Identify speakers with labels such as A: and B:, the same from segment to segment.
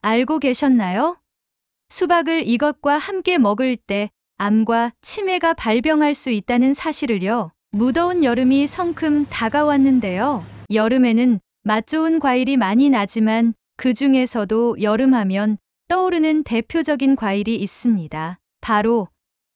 A: 알고 계셨나요? 수박을 이것과 함께 먹을 때 암과 치매가 발병할 수 있다는 사실을요. 무더운 여름이 성큼 다가왔는데요. 여름에는 맛 좋은 과일이 많이 나지만 그 중에서도 여름하면 떠오르는 대표적인 과일이 있습니다. 바로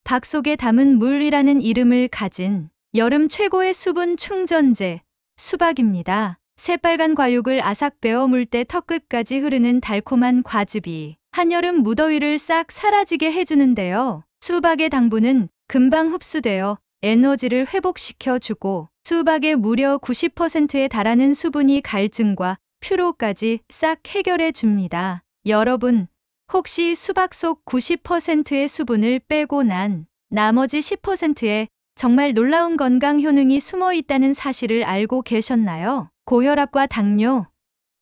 A: 박 속에 담은 물이라는 이름을 가진 여름 최고의 수분 충전제, 수박입니다. 새빨간 과육을 아삭 베어 물 때 턱끝까지 흐르는 달콤한 과즙이 한여름 무더위를 싹 사라지게 해주는데요. 수박의 당분은 금방 흡수되어 에너지를 회복시켜주고 수박의 무려 90%에 달하는 수분이 갈증과 피로까지 싹 해결해줍니다. 여러분, 혹시 수박 속 90%의 수분을 빼고 난 나머지 10%에 정말 놀라운 건강 효능이 숨어 있다는 사실을 알고 계셨나요? 고혈압과 당뇨,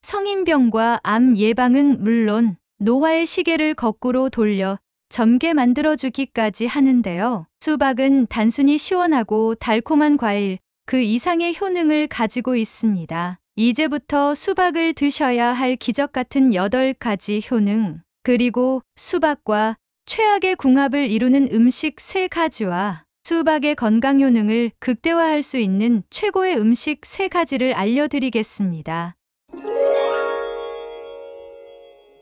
A: 성인병과 암 예방은 물론 노화의 시계를 거꾸로 돌려 젊게 만들어주기까지 하는데요. 수박은 단순히 시원하고 달콤한 과일 그 이상의 효능을 가지고 있습니다. 이제부터 수박을 드셔야 할 기적 같은 8가지 효능, 그리고 수박과 최악의 궁합을 이루는 음식 3가지와 수박의 건강 효능을 극대화할 수 있는 최고의 음식 3가지를 알려드리겠습니다.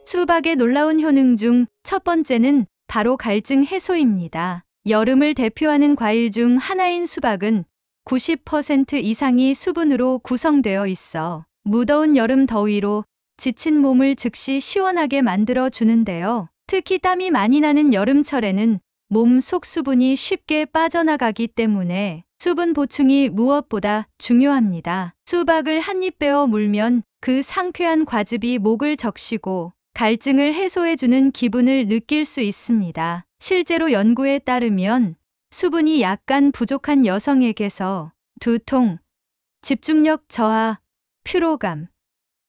A: 수박의 놀라운 효능 중 첫 번째는 바로 갈증 해소입니다. 여름을 대표하는 과일 중 하나인 수박은 90% 이상이 수분으로 구성되어 있어 무더운 여름 더위로 지친 몸을 즉시 시원하게 만들어 주는데요. 특히 땀이 많이 나는 여름철에는 몸 속 수분이 쉽게 빠져나가기 때문에 수분 보충이 무엇보다 중요합니다. 수박을 한 입 베어 물면 그 상쾌한 과즙이 목을 적시고 갈증을 해소해주는 기분을 느낄 수 있습니다. 실제로 연구에 따르면 수분이 약간 부족한 여성에게서 두통, 집중력 저하, 피로감,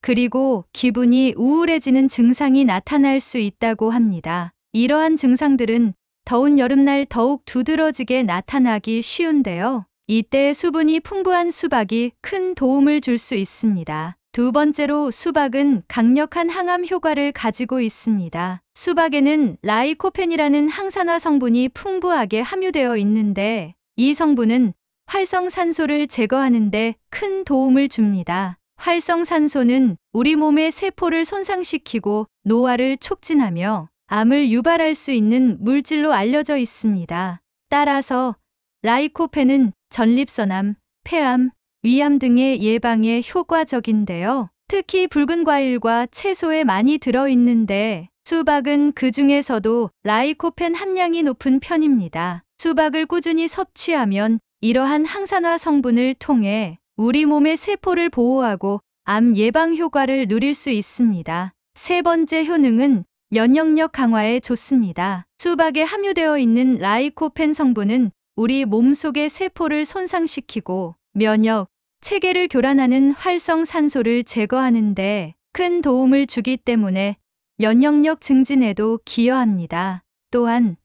A: 그리고 기분이 우울해지는 증상이 나타날 수 있다고 합니다. 이러한 증상들은 더운 여름날 더욱 두드러지게 나타나기 쉬운데요. 이때 수분이 풍부한 수박이 큰 도움을 줄 수 있습니다. 두 번째로 수박은 강력한 항암 효과를 가지고 있습니다. 수박에는 라이코펜이라는 항산화 성분이 풍부하게 함유되어 있는데 이 성분은 활성산소를 제거하는 데 큰 도움을 줍니다. 활성산소는 우리 몸의 세포를 손상시키고 노화를 촉진하며 암을 유발할 수 있는 물질로 알려져 있습니다. 따라서 라이코펜은 전립선암, 폐암, 위암 등의 예방에 효과적인데요. 특히 붉은 과일과 채소에 많이 들어있는데 수박은 그 중에서도 라이코펜 함량이 높은 편입니다. 수박을 꾸준히 섭취하면 이러한 항산화 성분을 통해 우리 몸의 세포를 보호하고 암 예방 효과를 누릴 수 있습니다. 세 번째 효능은 면역력 강화에 좋습니다. 수박에 함유되어 있는 라이코펜 성분은 우리 몸속의 세포를 손상시키고 면역, 체계를 교란하는 활성산소를 제거하는 데 큰 도움을 주기 때문에 면역력 증진에도 기여합니다. 또한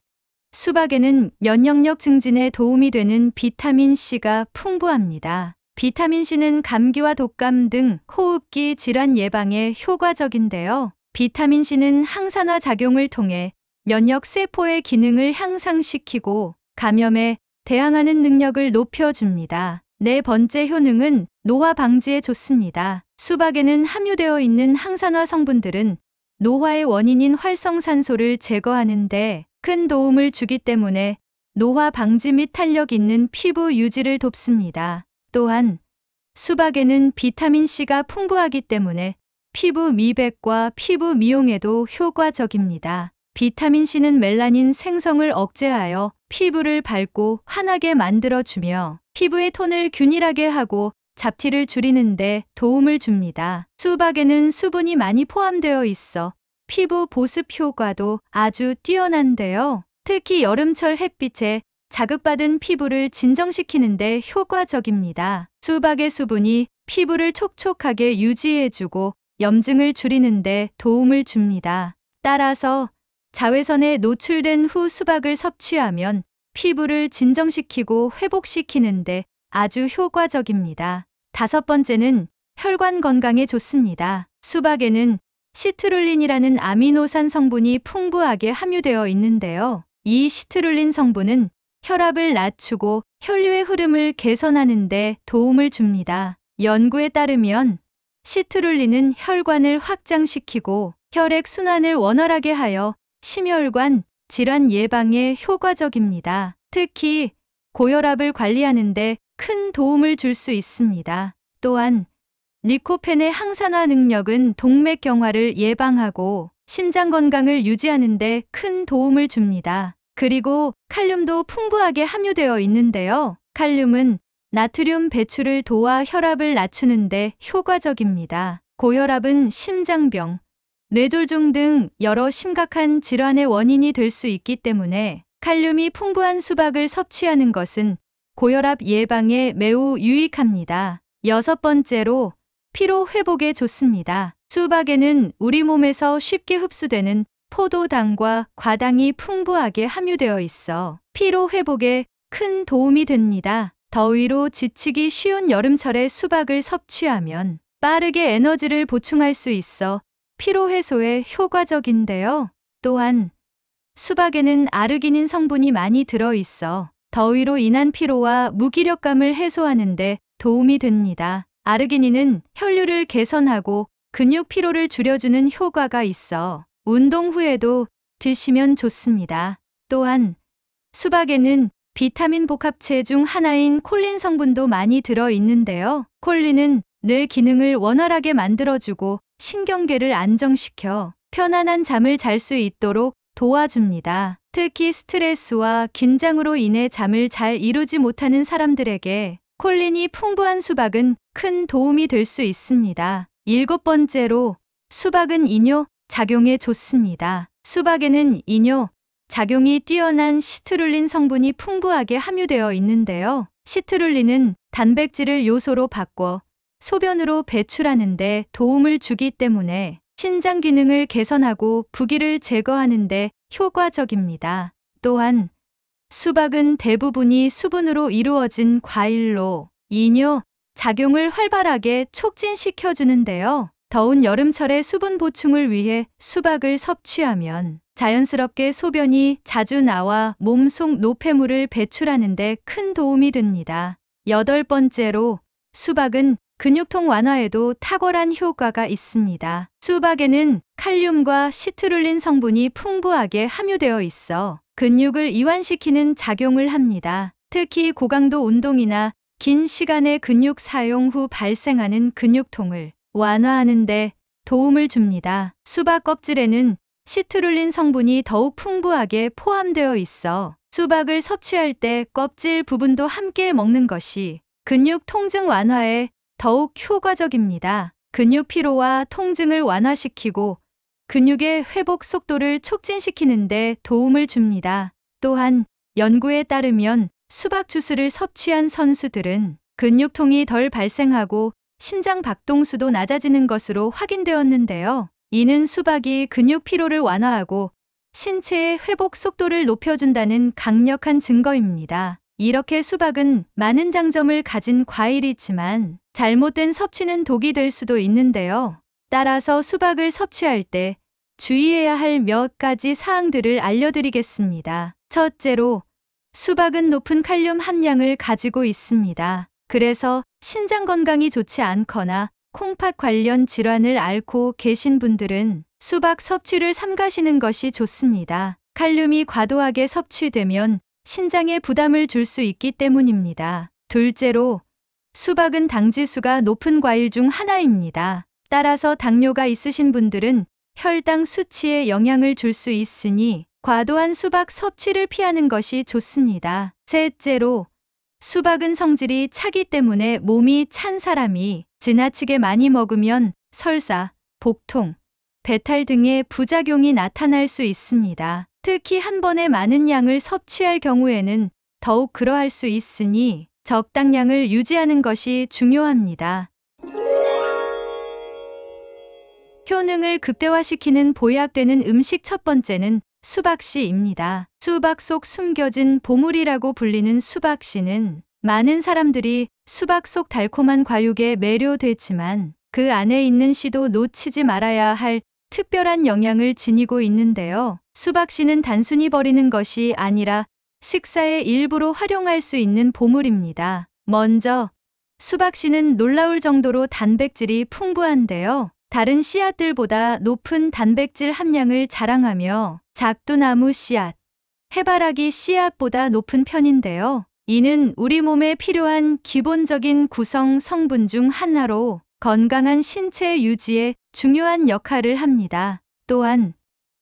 A: 수박에는 면역력 증진에 도움이 되는 비타민C가 풍부합니다. 비타민C는 감기와 독감 등 호흡기 질환 예방에 효과적인데요. 비타민C는 항산화 작용을 통해 면역 세포의 기능을 향상시키고 감염에 대항하는 능력을 높여줍니다. 네 번째 효능은 노화 방지에 좋습니다. 수박에는 함유되어 있는 항산화 성분들은 노화의 원인인 활성산소를 제거하는 데 큰 도움을 주기 때문에 노화 방지 및 탄력 있는 피부 유지를 돕습니다. 또한 수박에는 비타민C가 풍부하기 때문에 피부 미백과 피부 미용에도 효과적입니다. 비타민C는 멜라닌 생성을 억제하여 피부를 밝고 환하게 만들어주며 피부의 톤을 균일하게 하고 잡티를 줄이는 데 도움을 줍니다. 수박에는 수분이 많이 포함되어 있어 피부 보습 효과도 아주 뛰어난데요. 특히 여름철 햇빛에 자극받은 피부를 진정시키는 데 효과적입니다. 수박의 수분이 피부를 촉촉하게 유지해주고 염증을 줄이는 데 도움을 줍니다. 따라서 자외선에 노출된 후 수박을 섭취하면 피부를 진정시키고 회복시키는 데 아주 효과적입니다. 다섯 번째는 혈관 건강에 좋습니다. 수박에는 시트룰린이라는 아미노산 성분이 풍부하게 함유되어 있는데요. 이 시트룰린 성분은 혈압을 낮추고 혈류의 흐름을 개선하는 데 도움을 줍니다. 연구에 따르면 시트룰린은 혈관을 확장시키고 혈액 순환을 원활하게 하여 심혈관 질환 예방에 효과적입니다. 특히 고혈압을 관리하는 데 큰 도움을 줄 수 있습니다. 또한 리코펜의 항산화 능력은 동맥경화를 예방하고 심장 건강을 유지하는 데 큰 도움을 줍니다. 그리고 칼륨도 풍부하게 함유되어 있는데요. 칼륨은 나트륨 배출을 도와 혈압을 낮추는 데 효과적입니다. 고혈압은 심장병, 뇌졸중 등 여러 심각한 질환의 원인이 될 수 있기 때문에 칼륨이 풍부한 수박을 섭취하는 것은 고혈압 예방에 매우 유익합니다. 6번째로 피로 회복에 좋습니다. 수박에는 우리 몸에서 쉽게 흡수되는 포도당과 과당이 풍부하게 함유되어 있어 피로 회복에 큰 도움이 됩니다. 더위로 지치기 쉬운 여름철에 수박을 섭취하면 빠르게 에너지를 보충할 수 있어 피로 해소에 효과적인데요. 또한 수박에는 아르기닌 성분이 많이 들어 있어 더위로 인한 피로와 무기력감을 해소하는 데 도움이 됩니다. 아르기닌은 혈류를 개선하고 근육 피로를 줄여주는 효과가 있어 운동 후에도 드시면 좋습니다. 또한 수박에는 비타민 복합체 중 하나인 콜린 성분도 많이 들어 있는데요. 콜린은 뇌 기능을 원활하게 만들어주고 신경계를 안정시켜 편안한 잠을 잘 수 있도록 도와줍니다. 특히 스트레스와 긴장으로 인해 잠을 잘 이루지 못하는 사람들에게 콜린이 풍부한 수박은 큰 도움이 될 수 있습니다. 7번째로 수박은 이뇨 작용에 좋습니다. 수박에는 이뇨 작용이 뛰어난 시트룰린 성분이 풍부하게 함유되어 있는데요. 시트룰린은 단백질을 요소로 바꿔 소변으로 배출하는 데 도움을 주기 때문에 신장 기능을 개선하고 부기를 제거하는 데 효과적입니다. 또한 수박은 대부분이 수분으로 이루어진 과일로 이뇨 작용을 활발하게 촉진시켜 주는데요. 더운 여름철에 수분 보충을 위해 수박을 섭취하면 자연스럽게 소변이 자주 나와 몸속 노폐물을 배출하는 데 큰 도움이 됩니다. 8번째로 수박은 근육통 완화에도 탁월한 효과가 있습니다. 수박에는 칼륨과 시트룰린 성분이 풍부하게 함유되어 있어 근육을 이완시키는 작용을 합니다. 특히 고강도 운동이나 긴 시간의 근육 사용 후 발생하는 근육통을 완화하는 데 도움을 줍니다. 수박 껍질에는 시트룰린 성분이 더욱 풍부하게 포함되어 있어 수박을 섭취할 때 껍질 부분도 함께 먹는 것이 근육 통증 완화에 더욱 효과적입니다. 근육 피로와 통증을 완화시키고 근육의 회복 속도를 촉진시키는 데 도움을 줍니다. 또한 연구에 따르면 수박 주스를 섭취한 선수들은 근육통이 덜 발생하고 심장 박동수도 낮아지는 것으로 확인되었는데요. 이는 수박이 근육 피로를 완화하고 신체의 회복 속도를 높여준다는 강력한 증거입니다. 이렇게 수박은 많은 장점을 가진 과일이지만 잘못된 섭취는 독이 될 수도 있는데요. 따라서 수박을 섭취할 때 주의해야 할 몇 가지 사항들을 알려드리겠습니다. 첫째로 수박은 높은 칼륨 함량을 가지고 있습니다. 그래서 신장 건강이 좋지 않거나 콩팥 관련 질환을 앓고 계신 분들은 수박 섭취를 삼가시는 것이 좋습니다. 칼륨이 과도하게 섭취되면 신장에 부담을 줄 수 있기 때문입니다. 둘째로 수박은 당지수가 높은 과일 중 하나입니다. 따라서 당뇨가 있으신 분들은 혈당 수치에 영향을 줄 수 있으니 과도한 수박 섭취를 피하는 것이 좋습니다. 셋째로 수박은 성질이 차기 때문에 몸이 찬 사람이 지나치게 많이 먹으면 설사, 복통, 배탈 등의 부작용이 나타날 수 있습니다. 특히 한 번에 많은 양을 섭취할 경우에는 더욱 그러할 수 있으니 적당량을 유지하는 것이 중요합니다. 효능을 극대화시키는 보약되는 음식 첫 번째는 수박씨입니다. 수박 속 숨겨진 보물이라고 불리는 수박씨는 많은 사람들이 수박 속 달콤한 과육에 매료되지만 그 안에 있는 씨도 놓치지 말아야 할 특별한 영향을 지니고 있는데요. 수박씨는 단순히 버리는 것이 아니라 식사의 일부로 활용할 수 있는 보물입니다. 먼저 수박씨는 놀라울 정도로 단백질이 풍부한데요. 다른 씨앗들보다 높은 단백질 함량을 자랑하며 작두나무 씨앗, 해바라기 씨앗보다 높은 편인데요. 이는 우리 몸에 필요한 기본적인 구성 성분 중 하나로 건강한 신체 유지에 중요한 역할을 합니다. 또한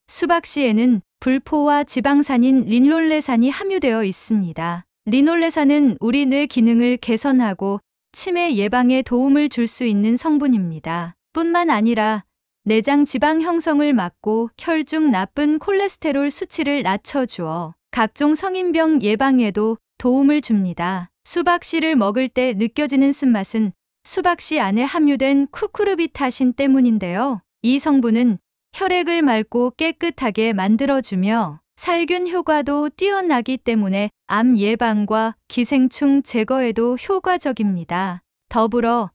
A: 수박씨에는 불포화 지방산인 리놀레산이 함유되어 있습니다. 리놀레산은 우리 뇌 기능을 개선하고 치매 예방에 도움을 줄 수 있는 성분입니다. 뿐만 아니라 내장 지방 형성을 막고 혈중 나쁜 콜레스테롤 수치를 낮춰주어 각종 성인병 예방에도 도움을 줍니다. 수박씨를 먹을 때 느껴지는 쓴맛은 수박씨 안에 함유된 쿠쿠르비타신 때문인데요. 이 성분은 혈액을 맑고 깨끗하게 만들어주며 살균 효과도 뛰어나기 때문에 암 예방과 기생충 제거에도 효과적입니다. 더불어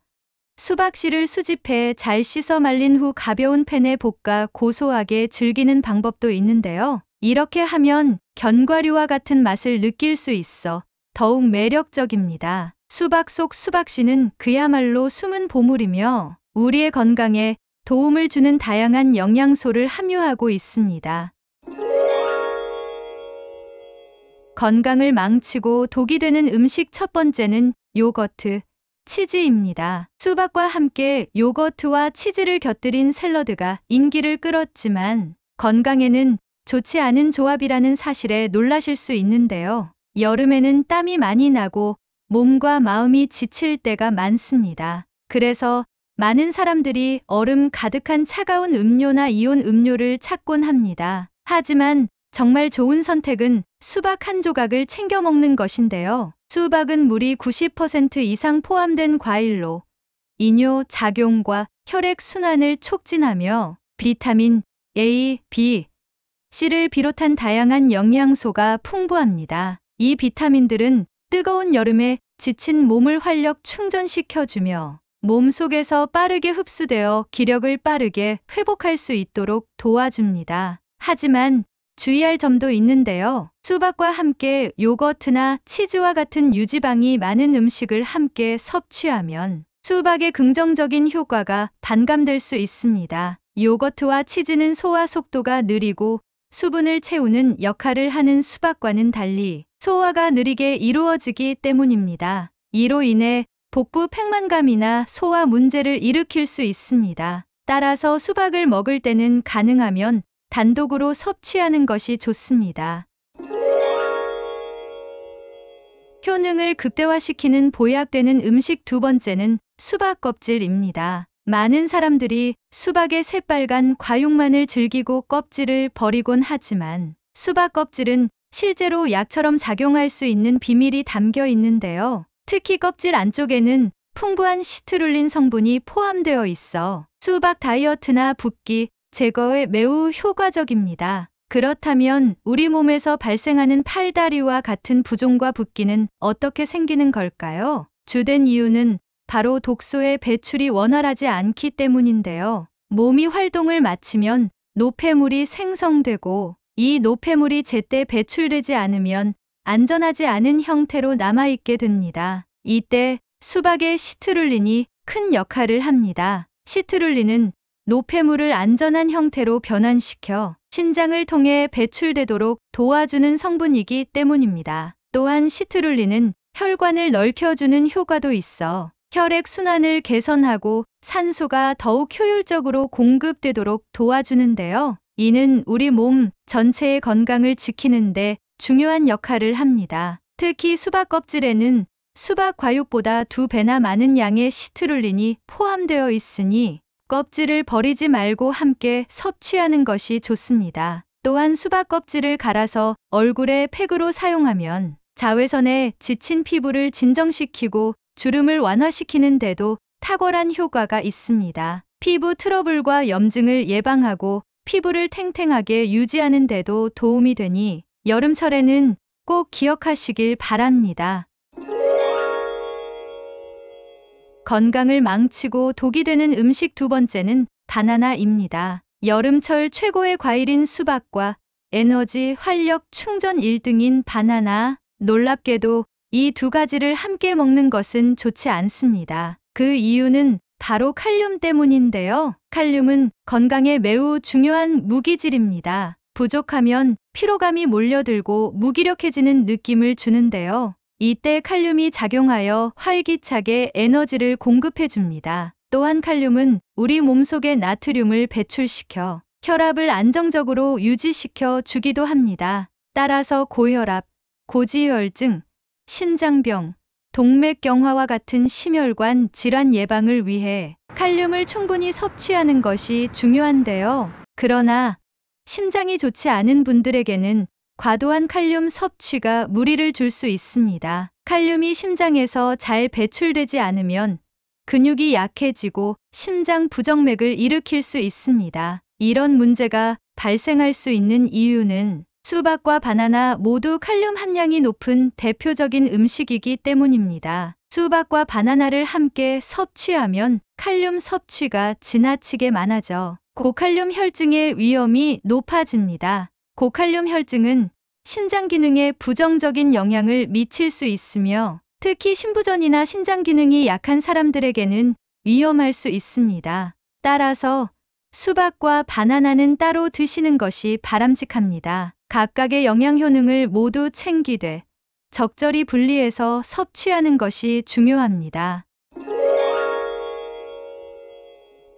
A: 수박씨를 수집해 잘 씻어 말린 후 가벼운 팬에 볶아 고소하게 즐기는 방법도 있는데요. 이렇게 하면 견과류와 같은 맛을 느낄 수 있어 더욱 매력적입니다. 수박 속 수박씨는 그야말로 숨은 보물이며 우리의 건강에 도움을 주는 다양한 영양소를 함유하고 있습니다. 건강을 망치고 독이 되는 음식 첫 번째는 요거트, 치즈입니다. 수박과 함께 요거트와 치즈를 곁들인 샐러드가 인기를 끌었지만 건강에는 좋지 않은 조합이라는 사실에 놀라실 수 있는데요. 여름에는 땀이 많이 나고 몸과 마음이 지칠 때가 많습니다. 그래서 많은 사람들이 얼음 가득한 차가운 음료나 이온 음료를 찾곤 합니다. 하지만 정말 좋은 선택은 수박 한 조각을 챙겨 먹는 것인데요. 수박은 물이 90% 이상 포함된 과일로 이뇨 작용과 혈액 순환을 촉진하며 비타민 A, B, C를 비롯한 다양한 영양소가 풍부합니다. 이 비타민들은 뜨거운 여름에 지친 몸을 활력 충전시켜주며 몸속에서 빠르게 흡수되어 기력을 빠르게 회복할 수 있도록 도와줍니다. 하지만 주의할 점도 있는데요. 수박과 함께 요거트나 치즈와 같은 유지방이 많은 음식을 함께 섭취하면 수박의 긍정적인 효과가 반감될 수 있습니다. 요거트와 치즈는 소화 속도가 느리고 수분을 채우는 역할을 하는 수박과는 달리 소화가 느리게 이루어지기 때문입니다. 이로 인해 복부 팽만감이나 소화 문제를 일으킬 수 있습니다. 따라서 수박을 먹을 때는 가능하면 단독으로 섭취하는 것이 좋습니다. 효능을 극대화시키는 보약되는 음식 두 번째는 수박 껍질입니다. 많은 사람들이 수박의 새빨간 과육만을 즐기고 껍질을 버리곤 하지만 수박 껍질은 실제로 약처럼 작용할 수 있는 비밀이 담겨 있는데요. 특히 껍질 안쪽에는 풍부한 시트룰린 성분이 포함되어 있어 수박 다이어트나 붓기 제거에 매우 효과적입니다. 그렇다면 우리 몸에서 발생하는 팔다리와 같은 부종과 붓기는 어떻게 생기는 걸까요? 주된 이유는 바로 독소의 배출이 원활하지 않기 때문인데요. 몸이 활동을 마치면 노폐물이 생성되고 이 노폐물이 제때 배출되지 않으면 안전하지 않은 형태로 남아있게 됩니다. 이때 수박의 시트룰린이 큰 역할을 합니다. 시트룰린은 노폐물을 안전한 형태로 변환시켜 신장을 통해 배출되도록 도와주는 성분이기 때문입니다. 또한 시트룰린은 혈관을 넓혀주는 효과도 있어 혈액 순환을 개선하고 산소가 더욱 효율적으로 공급되도록 도와주는데요. 이는 우리 몸 전체의 건강을 지키는 데 중요한 역할을 합니다. 특히 수박 껍질에는 수박 과육보다 2배나 많은 양의 시트룰린이 포함되어 있으니 껍질을 버리지 말고 함께 섭취하는 것이 좋습니다. 또한 수박 껍질을 갈아서 얼굴에 팩으로 사용하면 자외선에 지친 피부를 진정시키고 주름을 완화시키는 데도 탁월한 효과가 있습니다. 피부 트러블과 염증을 예방하고 피부를 탱탱하게 유지하는 데도 도움이 되니 여름철에는 꼭 기억하시길 바랍니다. 건강을 망치고 독이 되는 음식 두 번째는 바나나입니다. 여름철 최고의 과일인 수박과 에너지, 활력 충전 1등인 바나나. 놀랍게도 이 두 가지를 함께 먹는 것은 좋지 않습니다. 그 이유는 바로 칼륨 때문인데요. 칼륨은 건강에 매우 중요한 무기질입니다. 부족하면 피로감이 몰려들고 무기력해지는 느낌을 주는데요. 이때 칼륨이 작용하여 활기차게 에너지를 공급해 줍니다. 또한 칼륨은 우리 몸속에 나트륨을 배출시켜 혈압을 안정적으로 유지시켜 주기도 합니다. 따라서 고혈압, 고지혈증, 신장병, 동맥경화와 같은 심혈관 질환 예방을 위해 칼륨을 충분히 섭취하는 것이 중요한데요. 그러나 심장이 좋지 않은 분들에게는 과도한 칼륨 섭취가 무리를 줄 수 있습니다. 칼륨이 심장에서 잘 배출되지 않으면 근육이 약해지고 심장 부정맥을 일으킬 수 있습니다. 이런 문제가 발생할 수 있는 이유는 수박과 바나나 모두 칼륨 함량이 높은 대표적인 음식이기 때문입니다. 수박과 바나나를 함께 섭취하면 칼륨 섭취가 지나치게 많아져 고칼륨 혈증의 위험이 높아집니다. 고칼륨 혈증은 신장 기능에 부정적인 영향을 미칠 수 있으며 특히 신부전이나 신장 기능이 약한 사람들에게는 위험할 수 있습니다. 따라서 수박과 바나나는 따로 드시는 것이 바람직합니다. 각각의 영양 효능을 모두 챙기되 적절히 분리해서 섭취하는 것이 중요합니다.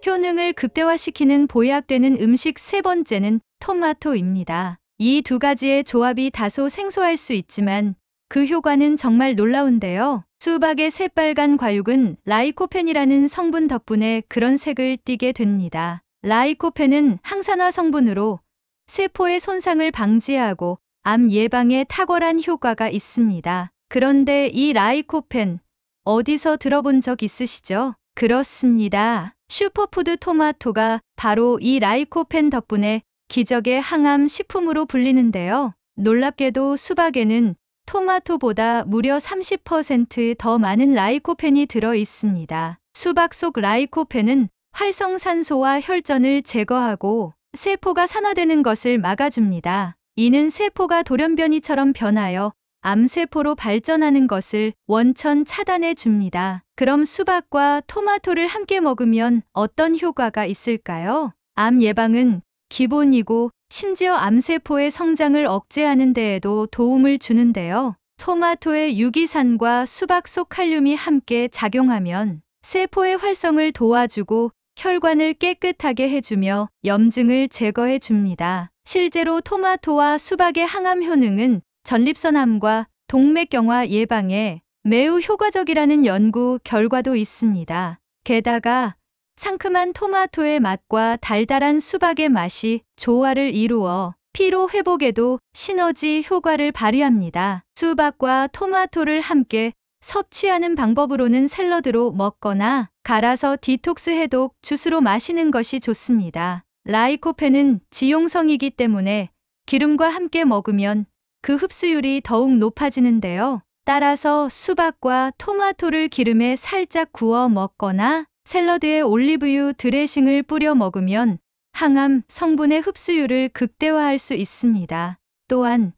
A: 효능을 극대화시키는 보약되는 음식 세 번째는 토마토입니다. 이 두 가지의 조합이 다소 생소할 수 있지만 그 효과는 정말 놀라운데요. 수박의 새빨간 과육은 라이코펜이라는 성분 덕분에 그런 색을 띠게 됩니다. 라이코펜은 항산화 성분으로 세포의 손상을 방지하고 암 예방에 탁월한 효과가 있습니다. 그런데 이 라이코펜 어디서 들어본 적 있으시죠? 그렇습니다. 슈퍼푸드 토마토가 바로 이 라이코펜 덕분에 기적의 항암 식품으로 불리는데요. 놀랍게도 수박에는 토마토보다 무려 30% 더 많은 라이코펜이 들어 있습니다. 수박 속 라이코펜은 활성산소와 혈전을 제거하고 세포가 산화되는 것을 막아줍니다. 이는 세포가 돌연변이처럼 변하여 암세포로 발전하는 것을 원천 차단해 줍니다. 그럼 수박과 토마토를 함께 먹으면 어떤 효과가 있을까요? 암 예방은 기본이고 심지어 암세포의 성장을 억제하는 데에도 도움을 주는데요. 토마토의 유기산과 수박 속 칼륨이 함께 작용하면 세포의 활성을 도와주고 혈관을 깨끗하게 해주며 염증을 제거해 줍니다. 실제로 토마토와 수박의 항암 효능은 전립선암과 동맥경화 예방에 매우 효과적이라는 연구 결과도 있습니다. 게다가 상큼한 토마토의 맛과 달달한 수박의 맛이 조화를 이루어 피로 회복에도 시너지 효과를 발휘합니다. 수박과 토마토를 함께 섭취하는 방법으로는 샐러드로 먹거나 갈아서 디톡스 해독 주스로 마시는 것이 좋습니다. 라이코펜은 지용성이기 때문에 기름과 함께 먹으면 그 흡수율이 더욱 높아지는데요. 따라서 수박과 토마토를 기름에 살짝 구워 먹거나 샐러드에 올리브유 드레싱을 뿌려 먹으면 항암 성분의 흡수율을 극대화할 수 있습니다. 또한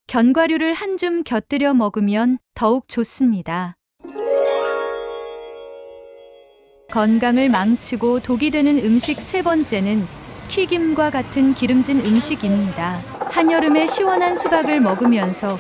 A: 견과류를 한 줌 곁들여 먹으면 더욱 좋습니다. 건강을 망치고 독이 되는 음식 세 번째는 튀김과 같은 기름진 음식입니다. 한여름에 시원한 수박을 먹으면서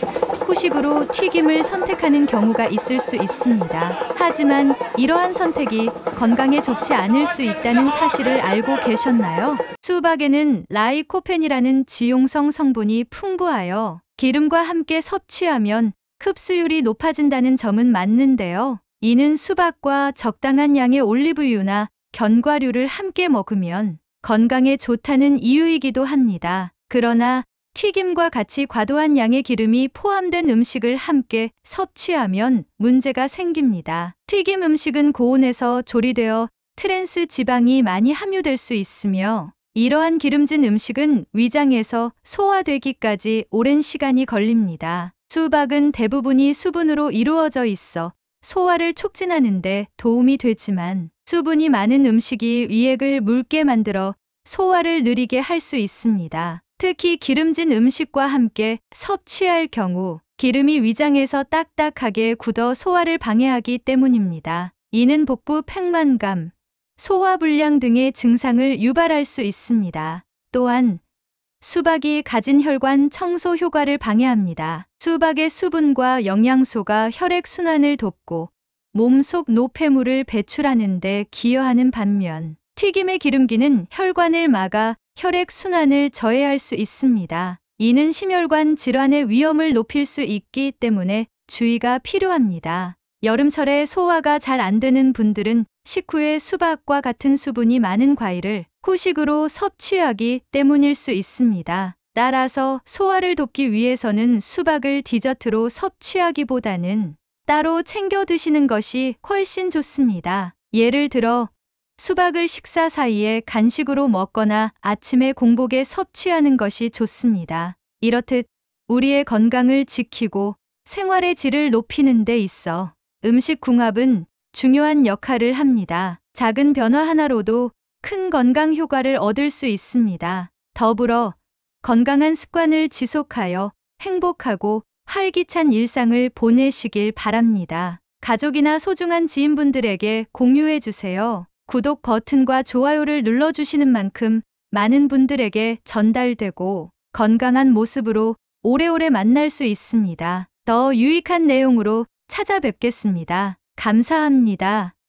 A: 후식으로 튀김을 선택하는 경우가 있을 수 있습니다. 하지만 이러한 선택이 건강에 좋지 않을 수 있다는 사실을 알고 계셨나요? 수박에는 라이코펜이라는 지용성 성분이 풍부하여 기름과 함께 섭취하면 흡수율이 높아진다는 점은 맞는데요. 이는 수박과 적당한 양의 올리브유나 견과류를 함께 먹으면 건강에 좋다는 이유이기도 합니다. 그러나 튀김과 같이 과도한 양의 기름이 포함된 음식을 함께 섭취하면 문제가 생깁니다. 튀김 음식은 고온에서 조리되어 트랜스 지방이 많이 함유될 수 있으며 이러한 기름진 음식은 위장에서 소화되기까지 오랜 시간이 걸립니다. 수박은 대부분이 수분으로 이루어져 있어 소화를 촉진하는 데 도움이 되지만 수분이 많은 음식이 위액을 묽게 만들어 소화를 느리게 할 수 있습니다. 특히 기름진 음식과 함께 섭취할 경우 기름이 위장에서 딱딱하게 굳어 소화를 방해하기 때문입니다. 이는 복부 팽만감, 소화불량 등의 증상을 유발할 수 있습니다. 또한 수박이 가진 혈관 청소 효과를 방해합니다. 수박의 수분과 영양소가 혈액순환을 돕고 몸속 노폐물을 배출하는 데 기여하는 반면 튀김의 기름기는 혈관을 막아 혈액순환을 저해할 수 있습니다. 이는 심혈관 질환의 위험을 높일 수 있기 때문에 주의가 필요합니다. 여름철에 소화가 잘 안 되는 분들은 식후에 수박과 같은 수분이 많은 과일을 후식으로 섭취하기 때문일 수 있습니다. 따라서 소화를 돕기 위해서는 수박을 디저트로 섭취하기보다는 따로 챙겨 드시는 것이 훨씬 좋습니다. 예를 들어 수박을 식사 사이에 간식으로 먹거나 아침에 공복에 섭취하는 것이 좋습니다. 이렇듯 우리의 건강을 지키고 생활의 질을 높이는 데 있어 음식 궁합은 중요한 역할을 합니다. 작은 변화 하나로도 큰 건강 효과를 얻을 수 있습니다. 더불어 건강한 습관을 지속하여 행복하고 활기찬 일상을 보내시길 바랍니다. 가족이나 소중한 지인분들에게 공유해 주세요. 구독 버튼과 좋아요를 눌러주시는 만큼 많은 분들에게 전달되고 건강한 모습으로 오래오래 만날 수 있습니다. 더 유익한 내용으로 찾아뵙겠습니다. 감사합니다.